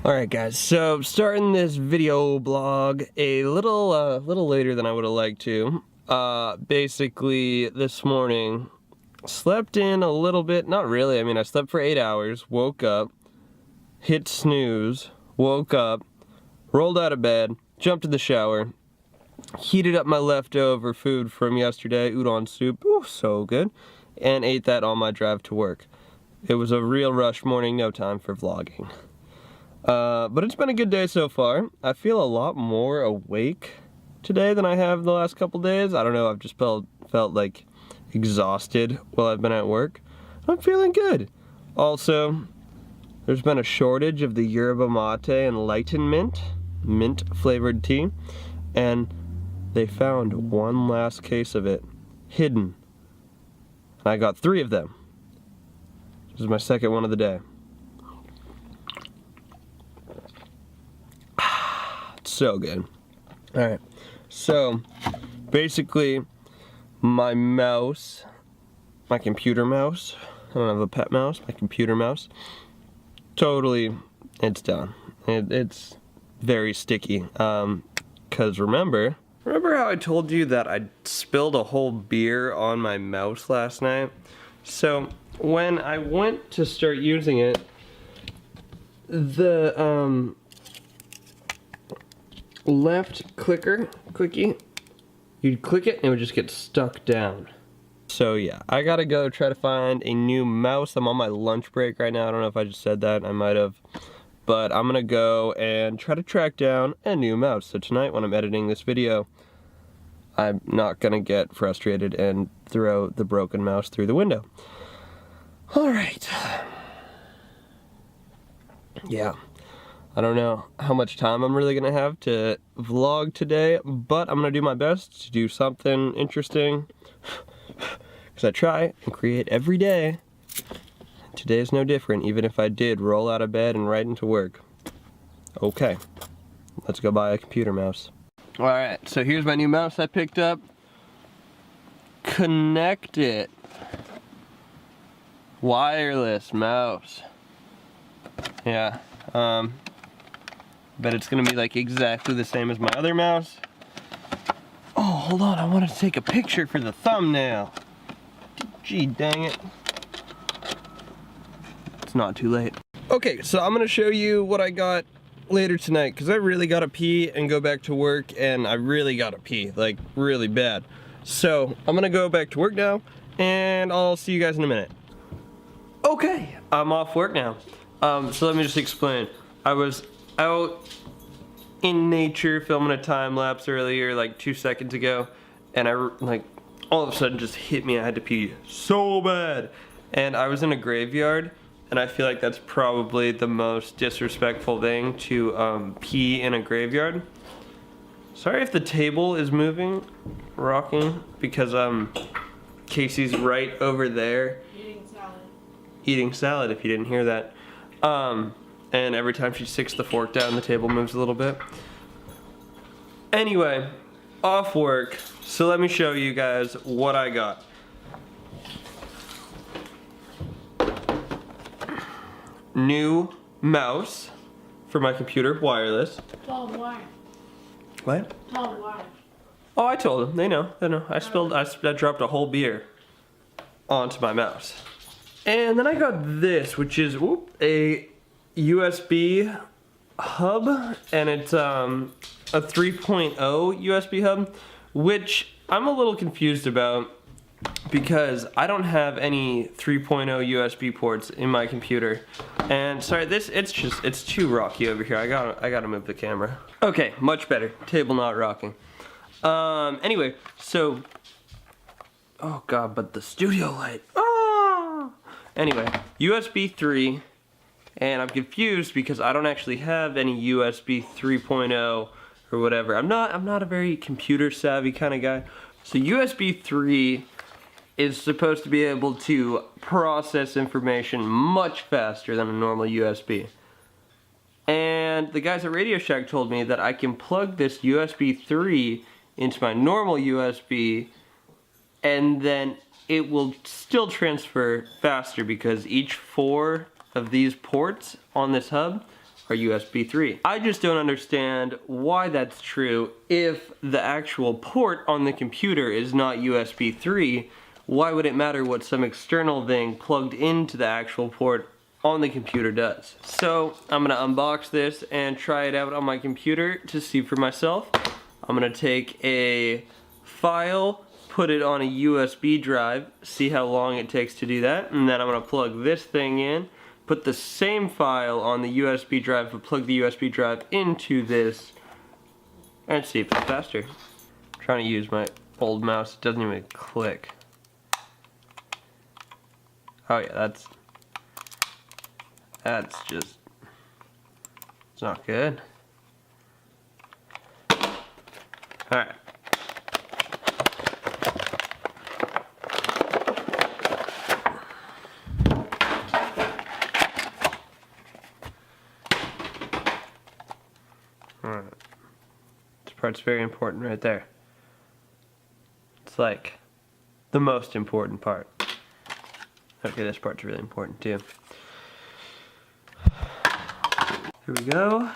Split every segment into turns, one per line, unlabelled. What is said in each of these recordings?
Alright guys, so starting this video blog a little later than I would have liked to. Basically this morning, slept in a little bit, not really, I mean I slept for 8 hours, woke up, hit snooze, woke up, rolled out of bed, jumped in the shower, heated up my leftover food from yesterday, udon soup, ooh, so good, and ate that on my drive to work. It was a real rush morning, no time for vlogging. But it's been a good day so far. I feel a lot more awake today than I have the last couple days. I don't know, I've just felt like exhausted while I've been at work. I'm feeling good. Also, there's been a shortage of the yerba mate enlightenment, mint flavored tea, and they found one last case of it, hidden. And I got 3 of them. This is my second one of the day. So good. Alright, so basically my mouse, my computer mouse, I don't have a pet mouse, my computer mouse, totally, it's done. It's very sticky. Cause remember how I told you that I spilled a whole beer on my mouse last night? So when I went to start using it, the left clicky, you'd click it and it would just get stuck down. So yeah, I gotta go try to find a new mouse. I'm on my lunch break right now. I don't know if I just said that, I might have. But I'm gonna go and try to track down a new mouse. So tonight when I'm editing this video, I'm not gonna get frustrated and throw the broken mouse through the window. Alright. Yeah. I don't know how much time I'm really gonna have to vlog today, but I'm gonna do my best to do something interesting, because I try and create every day. Today is no different, even if I did roll out of bed and right into work. Okay, let's go buy a computer mouse. Alright, so here's my new mouse I picked up. Connect it. Wireless mouse. Yeah, but it's gonna be like exactly the same as my other mouse. Oh, hold on, I wanted to take a picture for the thumbnail. Gee, dang it. It's not too late. Okay, so I'm gonna show you what I got later tonight, because I really gotta pee and go back to work, and I really gotta pee, like really bad. So I'm gonna go back to work now, and I'll see you guys in a minute. Okay, I'm off work now. So let me just explain. I was out in nature filming a time lapse earlier, like 2 seconds ago, and I like all of a sudden just hit me. I had to pee so bad, and I was in a graveyard, and I feel like that's probably the most disrespectful thing to pee in a graveyard. Sorry if the table is moving, rocking, because Casey's right over there eating salad, if you didn't hear that. And every time she sticks the fork down, the table moves a little bit. Anyway, off work, so let me show you guys what I got. New mouse for my computer, wireless.
Told why.
What?
Told why.
Oh, I told them. They know. I dropped a whole beer onto my mouse. And then I got this, which is a USB hub, and it's a 3.0 USB hub, which I'm a little confused about because I don't have any 3.0 USB ports in my computer. And sorry, it's too rocky over here. I gotta move the camera. Okay, much better. Table not rocking. Anyway, so oh god, but the studio light. Anyway, USB 3, and I'm confused because I don't actually have any USB 3.0 or whatever. I'm not a very computer savvy kind of guy. So USB 3 is supposed to be able to process information much faster than a normal USB. And the guys at Radio Shack told me that I can plug this USB 3 into my normal USB, and then it will still transfer faster because each 4 of these ports on this hub are USB 3. I just don't understand why that's true. If the actual port on the computer is not USB 3, why would it matter what some external thing plugged into the actual port on the computer does? So I'm gonna unbox this and try it out on my computer to see for myself. I'm gonna take a file, put it on a USB drive, see how long it takes to do that, and then I'm gonna plug this thing in, put the same file on the USB drive, but plug the USB drive into this, and see if it's faster. I'm trying to use my old mouse, it doesn't even click. Oh yeah, that's just, it's not good. Alright. Alright. This part's very important right there. It's like the most important part. Okay, this part's really important too. Here we go.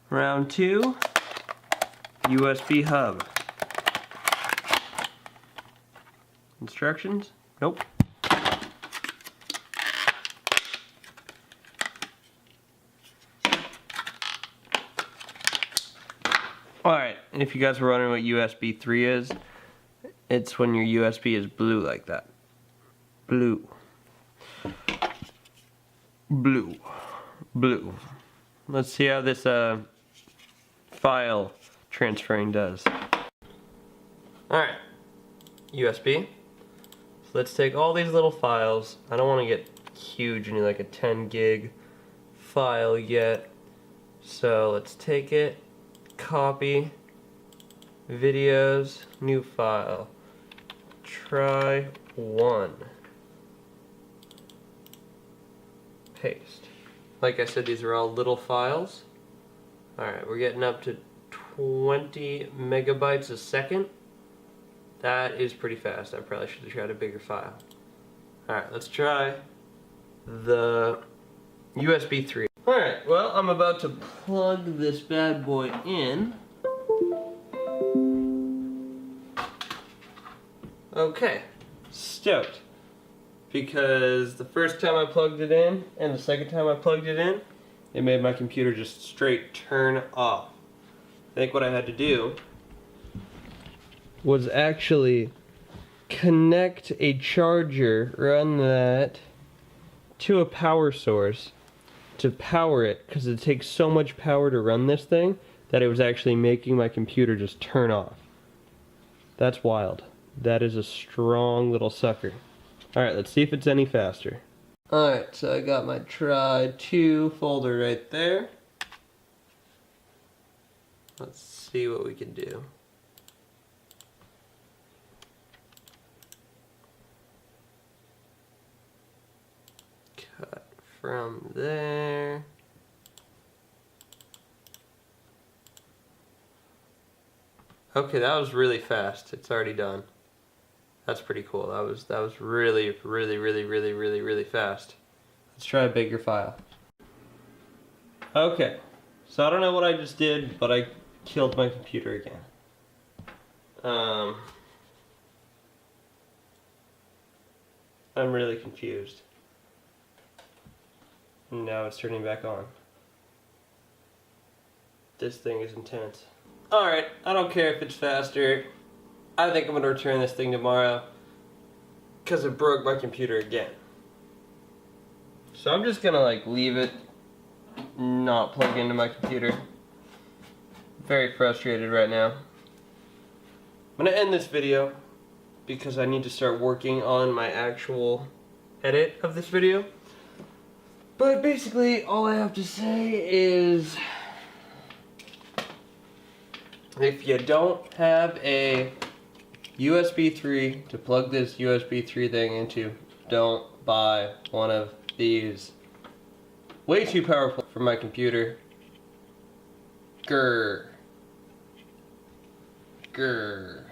Round 2. USB hub. Instructions? Nope. Alright, and if you guys were wondering what USB 3 is, it's when your USB is blue like that. Blue. Blue. Blue. Let's see how this file transferring does. Alright, USB. So let's take all these little files. I don't want to get huge and do like a 10 gig file yet. So let's take it, copy, videos, new file. Try 1. Paste. Like I said, these are all little files. Alright, we're getting up to 20 megabytes a second. That is pretty fast. I probably should have tried a bigger file. Alright, let's try the USB 3. Alright, well, I'm about to plug this bad boy in. Okay, stoked. Because the first time I plugged it in and the second time I plugged it in, it made my computer just straight turn off. I think what I had to do was actually connect a charger, run that to a power source to power it, because it takes so much power to run this thing that it was actually making my computer just turn off. That's wild. That is a strong little sucker. Alright, let's see if it's any faster. Alright, so I got my try 2 folder right there. Let's see what we can do. Cut from there. Okay, that was really fast. It's already done. That's pretty cool. That was really fast. Let's try a bigger file. Okay, so I don't know what I just did, but I killed my computer again. I'm really confused. Now it's turning back on. This thing is intense. Alright, I don't care if it's faster. I think I'm going to return this thing tomorrow because it broke my computer again. So I'm just going to like leave it not plug into my computer. Very frustrated right now. I'm going to end this video because I need to start working on my actual edit of this video. But basically all I have to say is, if you don't have a USB 3 to plug this USB 3 thing into, don't buy one of these. Way too powerful for my computer. Grr. Grr.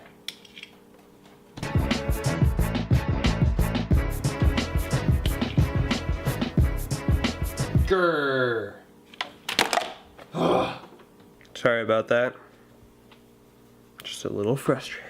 Grr. Sorry about that. Just a little frustrated.